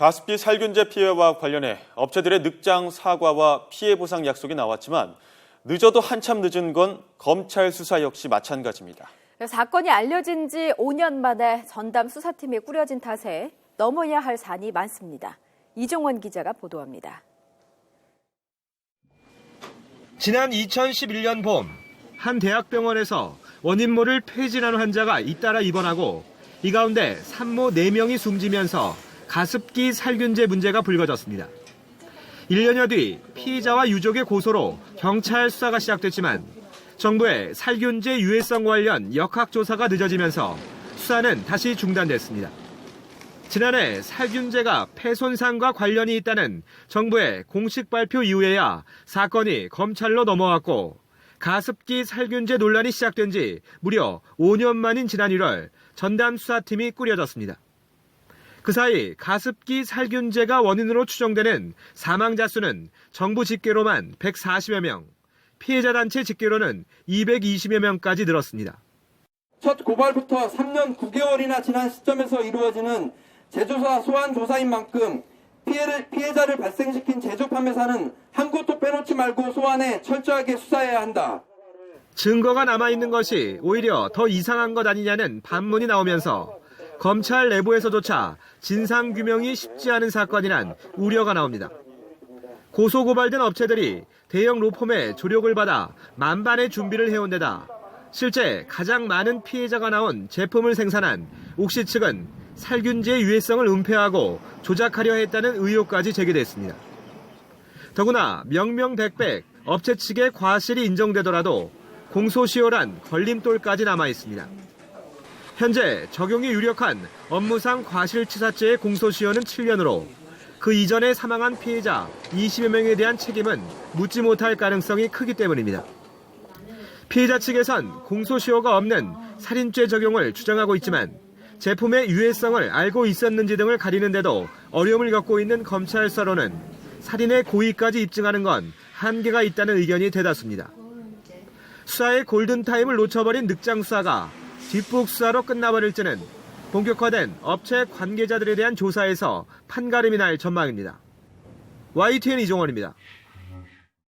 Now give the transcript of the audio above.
가습기 살균제 피해와 관련해 업체들의 늑장 사과와 피해 보상 약속이 나왔지만 늦어도 한참 늦은 건 검찰 수사 역시 마찬가지입니다. 사건이 알려진 지 5년 만에 전담 수사팀이 꾸려진 탓에 넘어야 할 산이 많습니다. 이종원 기자가 보도합니다. 지난 2011년 봄, 한 대학병원에서 원인 모를 폐질환 환자가 잇따라 입원하고 이 가운데 산모 4명이 숨지면서 가습기 살균제 문제가 불거졌습니다. 1년여 뒤 피의자와 유족의 고소로 경찰 수사가 시작됐지만 정부의 살균제 유해성 관련 역학조사가 늦어지면서 수사는 다시 중단됐습니다. 지난해 살균제가 폐 손상과 관련이 있다는 정부의 공식 발표 이후에야 사건이 검찰로 넘어왔고 가습기 살균제 논란이 시작된 지 무려 5년 만인 지난 1월 전담 수사팀이 꾸려졌습니다. 그 사이 가습기 살균제가 원인으로 추정되는 사망자 수는 정부 집계로만 140여 명, 피해자 단체 집계로는 220여 명까지 늘었습니다. 첫 고발부터 3년 9개월이나 지난 시점에서 이루어지는 제조사 소환 조사인 만큼 피해자를 발생시킨 제조 판매사는 한 곳도 빼놓지 말고 소환해 철저하게 수사해야 한다. 증거가 남아있는 것이 오히려 더 이상한 것 아니냐는 반문이 나오면서 검찰 내부에서조차 진상규명이 쉽지 않은 사건이란 우려가 나옵니다. 고소고발된 업체들이 대형 로펌의 조력을 받아 만반의 준비를 해온 데다 실제 가장 많은 피해자가 나온 제품을 생산한 옥시 측은 살균제의 유해성을 은폐하고 조작하려 했다는 의혹까지 제기됐습니다. 더구나 명명백백 업체 측의 과실이 인정되더라도 공소시효란 걸림돌까지 남아있습니다. 현재 적용이 유력한 업무상 과실치사죄의 공소시효는 7년으로 그 이전에 사망한 피해자 20여 명에 대한 책임은 묻지 못할 가능성이 크기 때문입니다. 피해자 측에선 공소시효가 없는 살인죄 적용을 주장하고 있지만 제품의 유해성을 알고 있었는지 등을 가리는데도 어려움을 겪고 있는 검찰 수사로는 살인의 고의까지 입증하는 건 한계가 있다는 의견이 대다수입니다. 수사의 골든타임을 놓쳐버린 늑장 수사가 뒷북 수사로 끝나버릴지는 본격화된 업체 관계자들에 대한 조사에서 판가름이 날 전망입니다. YTN 이종원입니다.